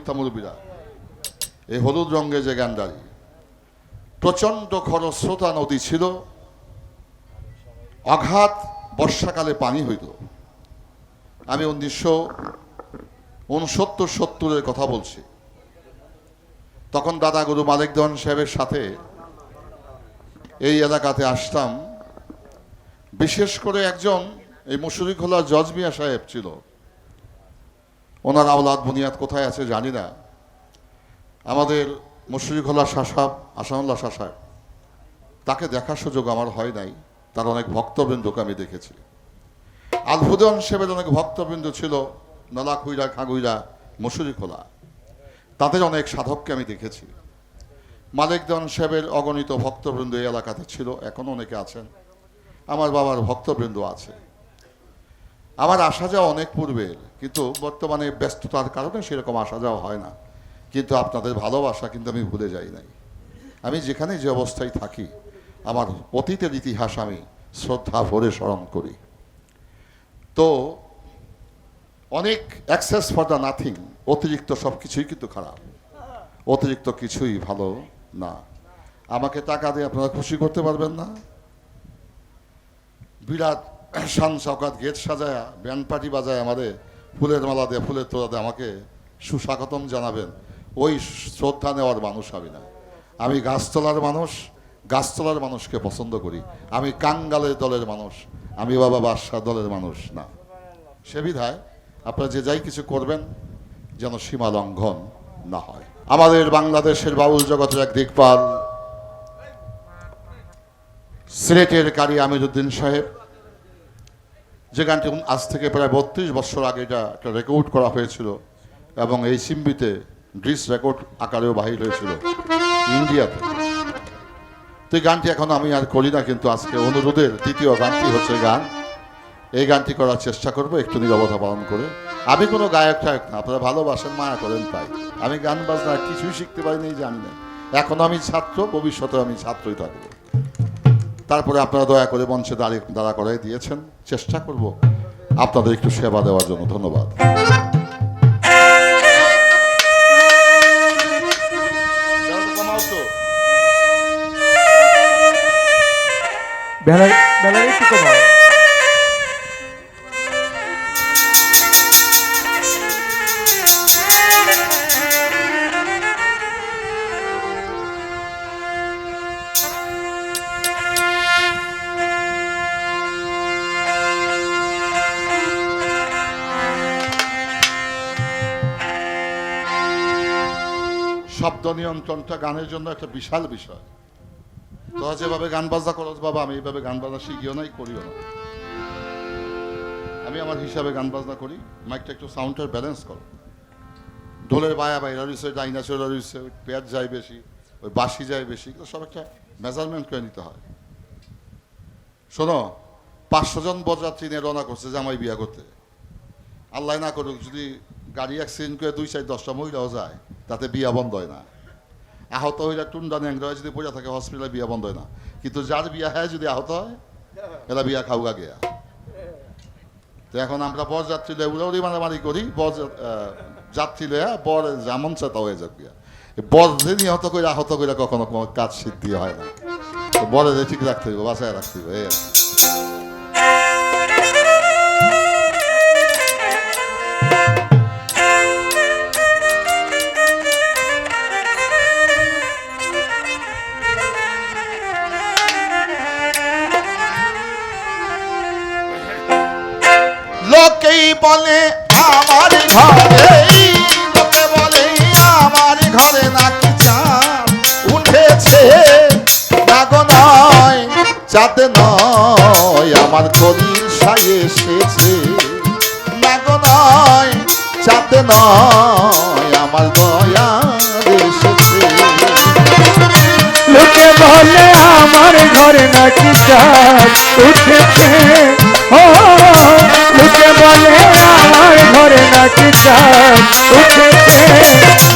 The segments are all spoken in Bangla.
মিথ্যা মুরব্বীরা, এই হলুদ রঙের যে গান্ধারী, প্রচন্ড খরস্রোতা নদী ছিল, অগাধ বর্ষাকালে পানি হইত। আমি 1969-70 কথা বলছি। তখন দাদা গুরু মালিক দেওয়ান সাহেবের সাথে এই এলাকাতে আসতাম। বিশেষ করে একজন এই মুশরিখোলা জজ মিয়া সাহেব ছিল, ওনার আওলাদ বুনিয়াদ কোথায় আছে জানি না। আমাদের মুশরিখোলা শাসাব আসানুল্লাহ শাসাব, তাকে দেখার সুযোগ আমার হয় নাই। তার অনেক ভক্তবৃন্দকে আমি দেখেছি। আলহুদন সাহেবের অনেক ভক্তবৃন্দ ছিল, নলাখুইরা, খাগুইরা, মুশরিখোলা, তাদের অনেক সাধককে আমি দেখেছি। মালিক দেওয়ান সাহেবের অগণিত ভক্তবৃন্দ এই এলাকাতে ছিল, এখনো অনেকে আছেন। আমার বাবার ভক্তবৃন্দ আছে। আমার আসা যাওয়া অনেক পূর্বের, কিন্তু বর্তমানে ব্যস্ততার কারণে সেরকম আসা যাওয়া হয় না। কিন্তু আপনাদের ভালোবাসা কিন্তু আমি ভুলে যাই নাই। আমি যেখানে যে অবস্থায় থাকি, আমার অতীতের ইতিহাস আমি শ্রদ্ধা ভরে স্মরণ করি। তো অনেক অ্যাক্সেস ফর দ্য নাথিং, অতিরিক্ত সব কিছুই কিন্তু খারাপ, অতিরিক্ত কিছুই ভালো না। আমাকে টাকা দিয়ে আপনারা খুশি করতে পারবেন না। বিরাট শান চৌকাত গেট সাজায়া, ব্যান্ড পার্টি বাজায়, আমাদের ফুলের মালা দিয়ে, ফুলের তোলা দিয়ে আমাকে সুস্বাগতম জানাবেন, ওই শ্রদ্ধা নেওয়ার মানুষ আমি না। আমি গাছতলার মানুষ, গাছতলার মানুষকে পছন্দ করি। আমি কাঙ্গালের দলের মানুষ, আমি বাবা বাদশাহ দলের মানুষ না। সে বিধায় আপনারা যে যাই কিছু করবেন যেন সীমা লঙ্ঘন না হয়। আমাদের বাংলাদেশের বাউল জগতের এক দিকপাল, সিলেটের কারি আমিরুদ্দিন সাহেব, যে গানটি আজ থেকে প্রায় 32 বছর আগে এটা একটা রেকর্ড করা হয়েছিল এবং এই সিম্বিতে ডিস রেকর্ড আকারেও বাহির হয়েছিল ইন্ডিয়াতে। তো এই গানটি এখন আমি আর করি না, কিন্তু আজকে অনুরোধের দ্বিতীয় গানটি হচ্ছে গান। এই গানটি করার চেষ্টা করব একটু নীরবতা পালন করে। আমি কোনো গায়ক টায়ক না, আপনারা ভালোবাসেন, মায়া করেন তাই। আমি গান বাজনা কিছুই শিখতে পারিনি, জানি না। এখন আমি ছাত্র, ভবিষ্যতে আমি ছাত্রই থাকবো। তারপরে আপনারা দয়া করে মঞ্চে দাঁড়া করাই দিয়েছেন, চেষ্টা করব আপনাদের একটু সেবা দেওয়ার জন্য। ধন্যবাদ। শব্দ নিয়ন্ত্রণটা গানের জন্য একটা বিশাল বিষয়। তোরা যেভাবে গান বাজনা করছ বাবা, আমি এইভাবে গান বাজনা শিখিও নাই, করিও না। আমি আমার হিসাবে গান বাজনা করি। মাইকটা একটু সাউন্ডটার ব্যালেন্স করো। ঢোলের বায়া বাইরা রয়েছে, ডাইনাচোরা রয়েছে, ওই পেঁয়াজ যায় বেশি, ওই বাঁশি যায় বেশি, এগুলো সব একটা মেজারমেন্ট করে নিতে হয়। শোনো, 500 জন বরযাত্রী নিয়ে রওনা করছে জামাই বিয়া করতে। আল্লাহ না করুক যদি গাড়ি অ্যাক্সিডেন্ট করে 2-4-10টা মহিলাও যায়, তাতে বিয়া বন্ধ হয় না। আহত হইলে টুন্ডা ন্যাংরা যদি পড়ে থাকে হসপিটালে, বিয়া বন্ধ হয় না। কিন্তু যার বিয়া হয় যদি আহত হয়, এরা বিয়া খাওয়া গিয়া। তো এখন আমরা বরযাত্রী লয়ে উড়াউড়ি মারামারি করি, যাত্রী লয়া বর যেমন চেতা হয়ে যাক গিয়া। বর যে নিহত করে আহত করে কখনো কোনো কাজ সিদ্ধি হয় না। বরে ঠিক রাখতে হইব, বাসায় রাখতে হইব। এই লোকেই বলে আমার ঘরে, লোকে বলে আমার ঘরে নাকি চাঁদ উঠেছে। নাগো নয়, চাঁদ নয়, আমার কলির সাই এসেছে। নাগো নয়, চাঁদ নয়, আমার দয়া এসেছে। লোকে বলে আমার ঘরে নাকি চাঁদ উঠেছে। ও লোকে বলে আমার ঘরে নাকি চাঁদ উঠেছে।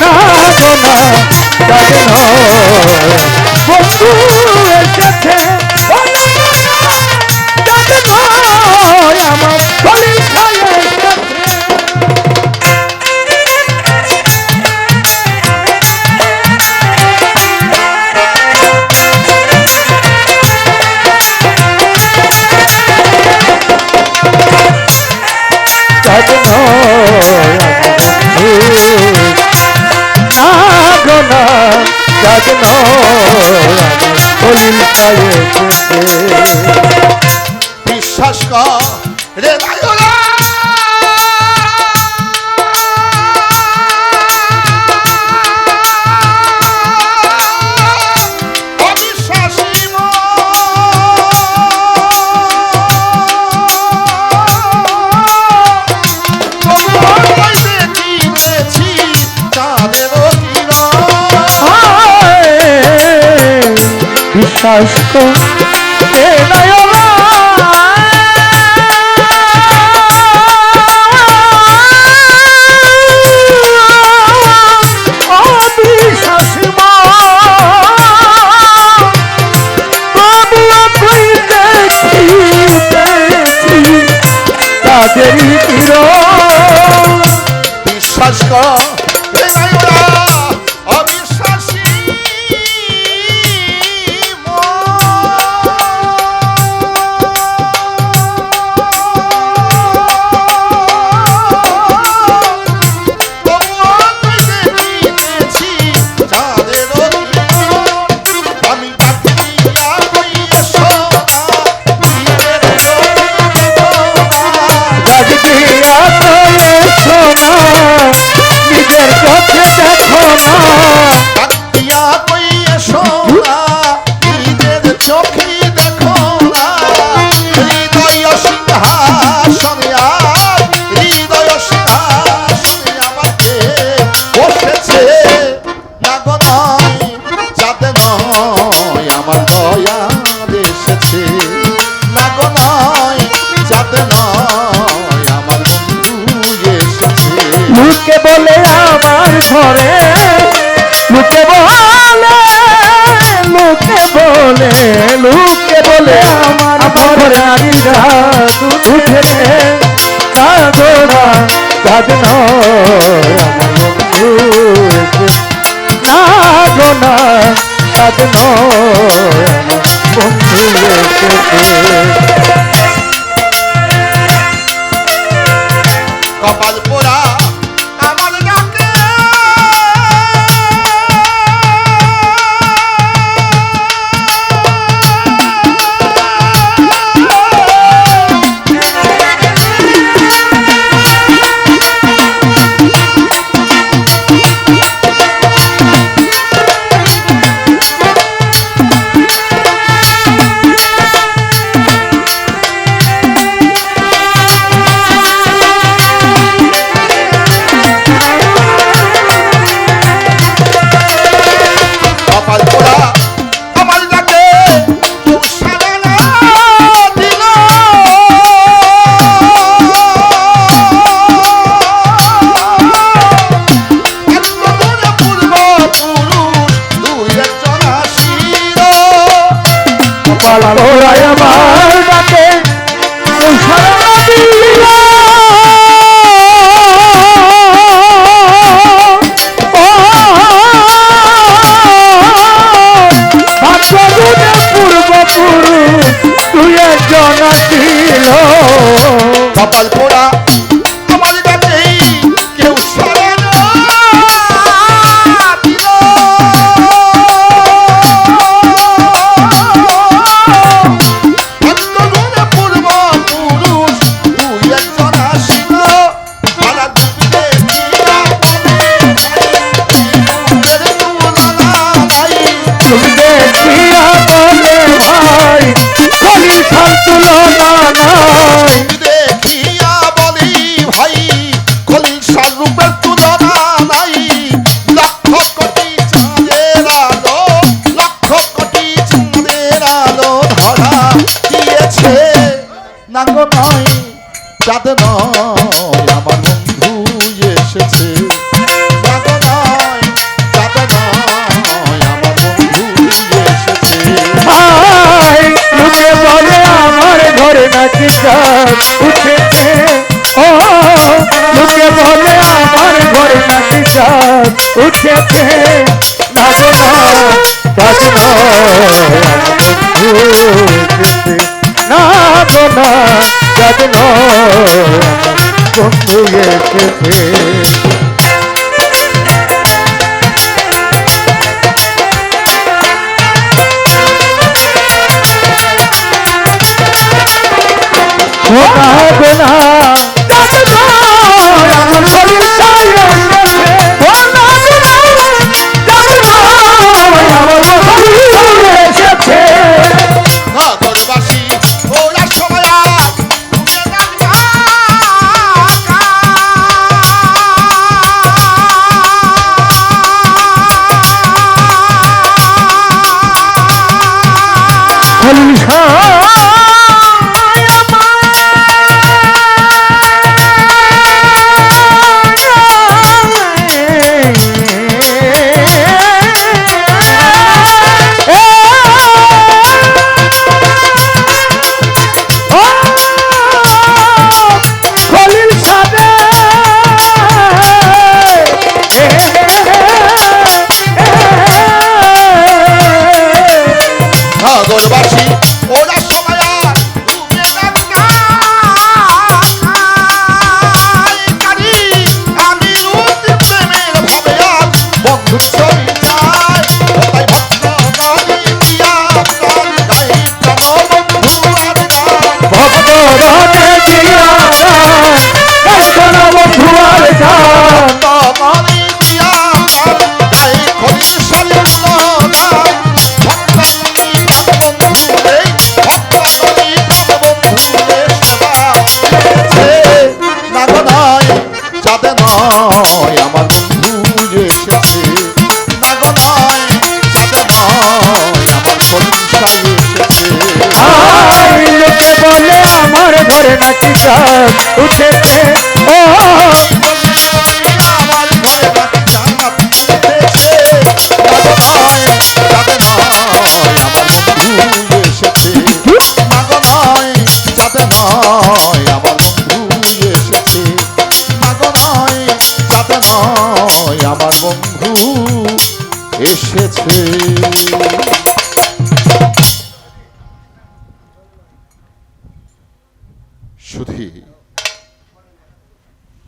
না গো না, চাঁদ নয়, বন্ধু এসেছে। ও না না, চাঁদ নয়, আমার কলির সাই এসেছে। এসেছে। বিশ্বাস কর রে নায়রা, অবিশ্বাসী মন, তবুও দেখিতেছি চাঁদেরও কিরণ। বিশ্বাস করে নয়না, অবিশ্বাসী তবুও তুই দেখিতেছি তাদেরই কিরণ। বিশ্বাস কর রে নায়রা, অবিশ্বাসী নিজের চোখে দেখো না, ডাকিয়া কইয়ে শোনা, নিজের চোখে দেখো না, হৃদয় সিংহাসনে আর হৃদয় সিংহাসনে আমাকে বসেছে না গো নয়, যাতে নয় আমার দয়া এসেছে না গো নয়, যাতে নয় আমার বন্ধু এসেছে। লোকে বলে আমার ঘরে, লোকে বলে, লোকে বলে, লোকে বলে আমার ঘরে নারী রাত উঠেছে, কাঁদোরা কাঁদ নয় আমার বন্ধু না গো না, কাঁদ নয় আমার বন্ধু এসেছে। কপাল পোড়া আমার ডাকে, কপাল পোড়া আমার ডাকে কেউ সাড়া না দিল, এতদূরে পূর্বপুরুষ দুই একজন আসিল, কপাল পোড়ায় আমার ডাকে কেউ সাড়া দিল, ভাগ্যগুণে পূর্বপুরুষ তুই একজন ছিল। কপাল পোড়া আমার ডাকে কেউ সাড়া না দিল, এতদূরে পূর্বপুরুষ দুই একজন আসিল, তারা ডুবিতে দিয়া বলে তুলনা নাই, তুমি দেখিয়া বলে ভাই খলিল খান তুলনা নাই, দেখিয়া বলি ভাই খলিল শাহ রূপের তুলনা নাই, লক্ষ কোটি চাঁদের আলো, লক্ষ কোটি চাঁদের আলো ধরা দিয়েছে না গো নয়, চাঁদ নয় আমার বন্ধু এসেছে না গো নয়, চাঁদ নয় আমার বন্ধু এসেছে। ভাই লোকে বলে আমার ঘরে নাকি চাঁদ উঠেছে, ও লোকে বলে আমার ঘরে নাকি চাঁদ উঠেছে, না গো না, চাঁদ নয় আমার বন্ধু এসেছে, না গো না, চাঁদ নয় আমার বন্ধু এসেছে। গোনা গোনা জাদু নয় আমার খলিল সাই এসেছে গোনা গোনা জাদু নয় আমার খলিল সাই এসেছে নগরবাসী ওড়ার সময় আর ঘুরে না খলিল নগরবাসী ওড়ার সময় আর ঘুরে না আমি রুটি প্রেমের ভাবে আর বন্ধু চলে যায় তাই ভক্ত গালি দিয়া প্রাণ গাই প্রাণ বন্ধু আর গান ভক্ত রটে দিয়া এখন বন্ধু আর যান গালি দিয়া প্রাণ গাই খলিল সাইয়ের গান ভক্ত বন্ধু রে ভক্ত গালি বন্ধু রে সেবা না গো নয় যাতে নয় আমার বন্ধু এসেছে না গো নয় যাতে নয় আমার খলিল সাই এসেছে আই লোকে বলে আমার ঘরে নাকি চাঁদ উঠেছে ও আমার ঘরে নাকি চাঁদ উঠেছে না গো নয় যাতে নয় আমার বন্ধু এসেছে না গো নয় যাতে নয় আমার বন্ধু এসেছে না গো নয় যাতে নয় আমার বন্ধু এসেছে